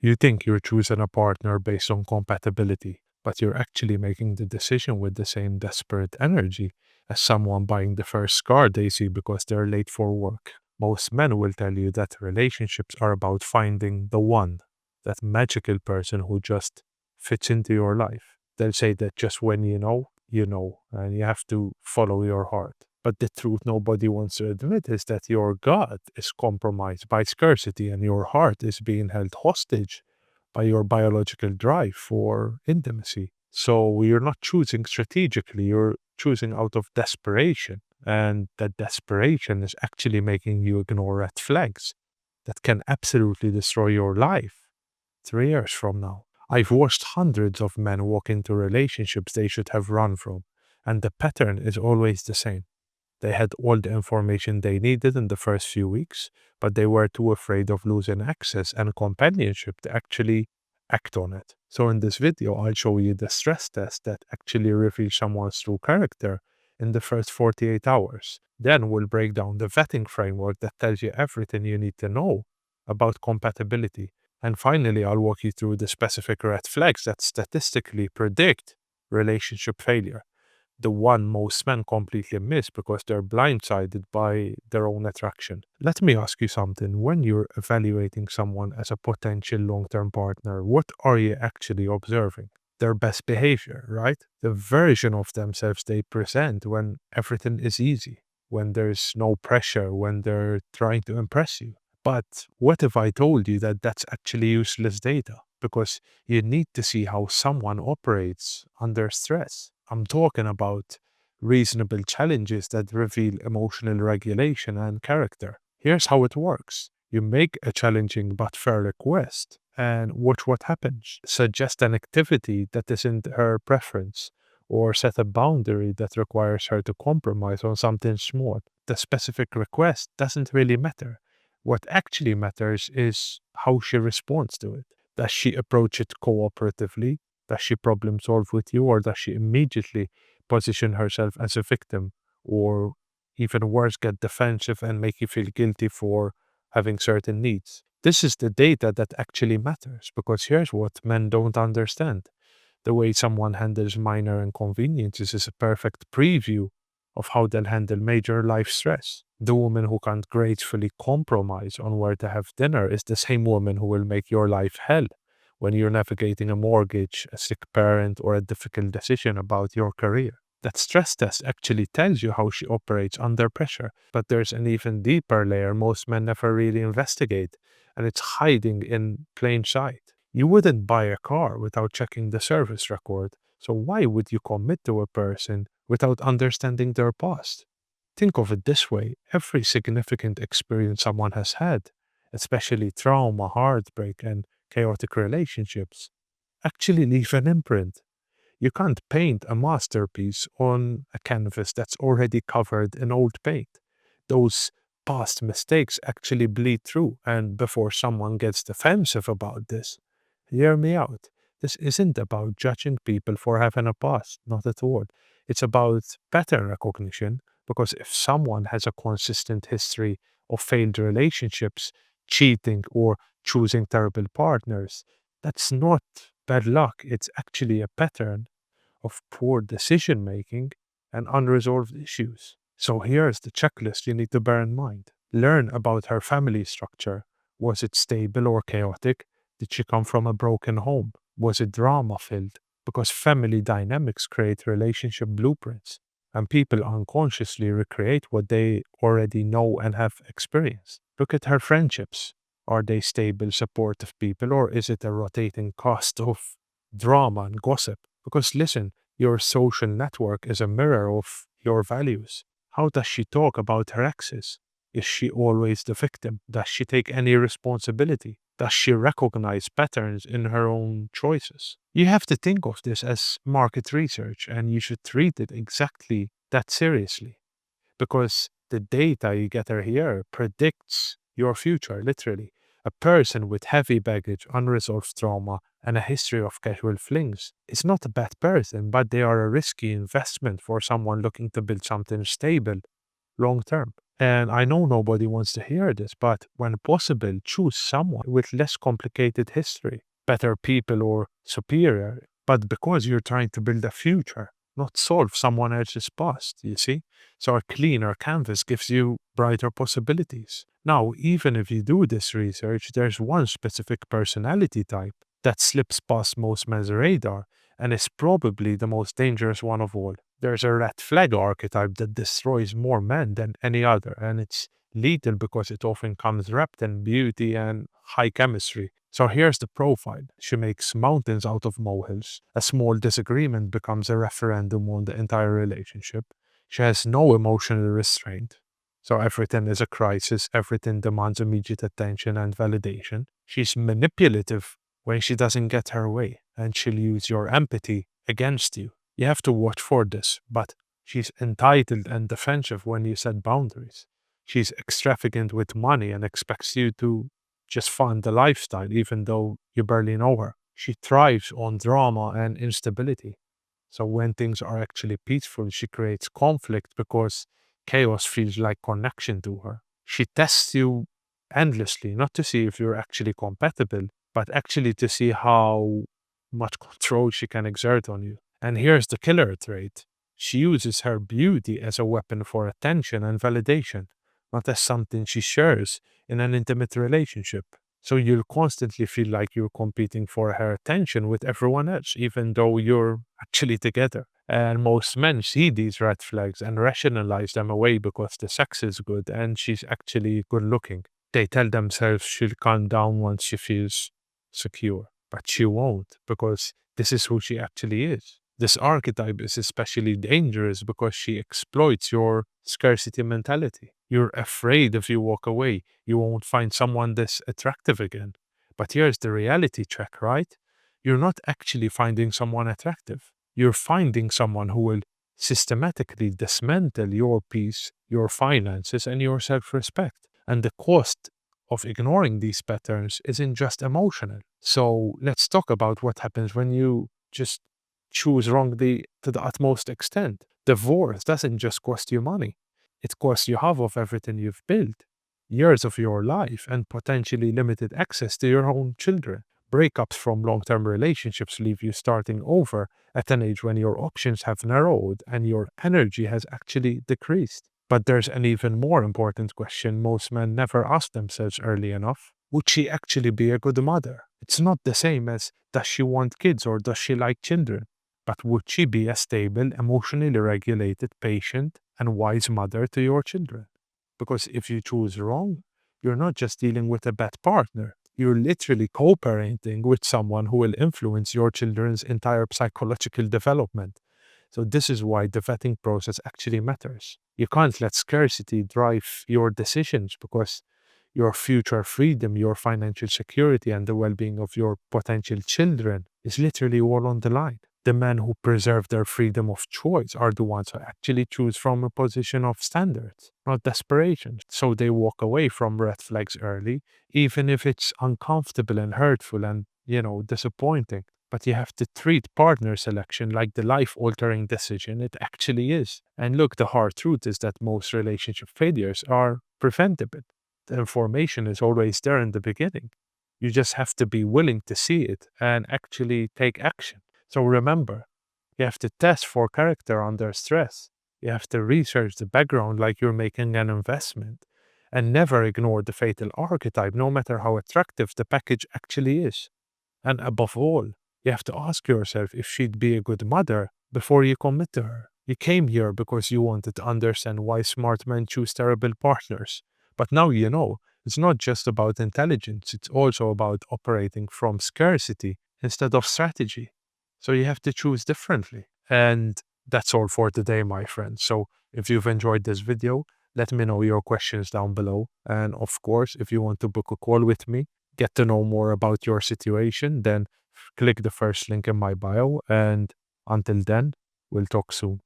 You think you're choosing a partner based on compatibility, but you're actually making the decision with the same desperate energy as someone buying the first car they see because they're late for work. Most men will tell you that relationships are about finding the one, that magical person who just fits into your life. They'll say that just when you know, and you have to follow your heart. But the truth nobody wants to admit is that your gut is compromised by scarcity and your heart is being held hostage by your biological drive for intimacy. So you're not choosing strategically, you're choosing out of desperation. And that desperation is actually making you ignore red flags that can absolutely destroy your life 3 years from now. I've watched hundreds of men walk into relationships they should have run from, and the pattern is always the same. They had all the information they needed in the first few weeks, but they were too afraid of losing access and companionship to actually act on it. So, in this video, I'll show you the stress test that actually reveals someone's true character in the first 48 hours. Then, we'll break down the vetting framework that tells you everything you need to know about compatibility. And finally, I'll walk you through the specific red flags that statistically predict relationship failure, the one most men completely miss because they're blindsided by their own attraction. Let me ask you something. When you're evaluating someone as a potential long term partner, what are you actually observing? Their best behavior, right? The version of themselves they present when everything is easy, when there's no pressure, when they're trying to impress you. But what if I told you that that's actually useless data? Because you need to see how someone operates under stress. I'm talking about reasonable challenges that reveal emotional regulation and character. Here's how it works. You make a challenging but fair request and watch what happens. Suggest an activity that isn't her preference, or set a boundary that requires her to compromise on something small. The specific request doesn't really matter. What actually matters is how she responds to it. Does she approach it cooperatively? Does she problem solve with you, or does she immediately position herself as a victim, or even worse, get defensive and make you feel guilty for having certain needs? This is the data that actually matters because here's what men don't understand. The way someone handles minor inconveniences is a perfect preview of how they'll handle major life stress. The woman who can't gracefully compromise on where to have dinner is the same woman who will make your life hell when you're navigating a mortgage, a sick parent, or a difficult decision about your career. That stress test actually tells you how she operates under pressure, but there's an even deeper layer most men never really investigate, and it's hiding in plain sight. You wouldn't buy a car without checking the service record, so why would you commit to a person without understanding their past? Think of it this way: every significant experience someone has had, especially trauma, heartbreak, and chaotic relationships, actually leave an imprint. You can't paint a masterpiece on a canvas that's already covered in old paint. Those past mistakes actually bleed through, and before someone gets defensive about this, hear me out. This isn't about judging people for having a past, not at all. It's about pattern recognition, because if someone has a consistent history of failed relationships, cheating, or choosing terrible partners, that's not bad luck. It's actually a pattern of poor decision making and unresolved issues. So here's the checklist you need to bear in mind. Learn about her family structure. Was it stable or chaotic? Did she come from a broken home? Was it drama filled? Because family dynamics create relationship blueprints, and people unconsciously recreate what they already know and have experienced. Look at her friendships. Are they stable, supportive people, or is it a rotating cast of drama and gossip? Because listen, your social network is a mirror of your values. How does she talk about her exes? Is she always the victim? Does she take any responsibility? Does she recognize patterns in her own choices? You have to think of this as market research, and you should treat it exactly that seriously, because the data you gather here predicts your future, literally. A person with heavy baggage, unresolved trauma, and a history of casual flings is not a bad person, but they are a risky investment for someone looking to build something stable long term. And I know nobody wants to hear this, but when possible, choose someone with less complicated history, better people, or superior, but because you're trying to build a future, not solve someone else's past, you see? So a cleaner canvas gives you brighter possibilities. Now, even if you do this research, there's one specific personality type that slips past most men's radar and is probably the most dangerous one of all. There's a red flag archetype that destroys more men than any other, and it's lethal because it often comes wrapped in beauty and high chemistry. So here's the profile. She makes mountains out of molehills. A small disagreement becomes a referendum on the entire relationship. She has no emotional restraint. So everything is a crisis, everything demands immediate attention and validation. She's manipulative when she doesn't get her way, and she'll use your empathy against you. You have to watch for this, but she's entitled and defensive when you set boundaries. She's extravagant with money and expects you to just fund the lifestyle, even though you barely know her. She thrives on drama and instability. So when things are actually peaceful, she creates conflict because chaos feels like connection to her. She tests you endlessly, not to see if you're actually compatible, but actually to see how much control she can exert on you. And here's the killer trait. She uses her beauty as a weapon for attention and validation, not as something she shares in an intimate relationship. So you'll constantly feel like you're competing for her attention with everyone else, even though you're actually together. And most men see these red flags and rationalize them away because the sex is good and she's actually good looking. They tell themselves she'll calm down once she feels secure, but she won't because this is who she actually is. This archetype is especially dangerous because she exploits your scarcity mentality. You're afraid if you walk away, you won't find someone this attractive again. But here's the reality check, right? You're not actually finding someone attractive. You're finding someone who will systematically dismantle your peace, your finances, and your self respect. And the cost of ignoring these patterns isn't just emotional. So let's talk about what happens when you just choose wrongly to the utmost extent. Divorce doesn't just cost you money, it costs you half of everything you've built, years of your life, and potentially limited access to your own children. Breakups from long term relationships leave you starting over at an age when your options have narrowed and your energy has actually decreased. But there's an even more important question most men never ask themselves early enough. Would she actually be a good mother? It's not the same as does she want kids or does she like children? But would she be a stable, emotionally regulated, patient, and wise mother to your children? Because if you choose wrong, you're not just dealing with a bad partner. You're literally co parenting with someone who will influence your children's entire psychological development. So, this is why the vetting process actually matters. You can't let scarcity drive your decisions because your future freedom, your financial security, and the well being of your potential children is literally all on the line. The men who preserve their freedom of choice are the ones who actually choose from a position of standards, not desperation. So they walk away from red flags early, even if it's uncomfortable and hurtful and, disappointing. But you have to treat partner selection like the life altering decision it actually is. And look, the hard truth is that most relationship failures are preventable. The information is always there in the beginning. You just have to be willing to see it and actually take action. So remember, you have to test for character under stress. You have to research the background like you're making an investment. And never ignore the fatal archetype, no matter how attractive the package actually is. And above all, you have to ask yourself if she'd be a good mother before you commit to her. You came here because you wanted to understand why smart men choose terrible partners. But now you know, it's not just about intelligence, it's also about operating from scarcity instead of strategy. So you have to choose differently. And that's all for today, my friends. So if you've enjoyed this video, let me know your questions down below. And of course, if you want to book a call with me, get to know more about your situation, then click the first link in my bio. And until then, we'll talk soon.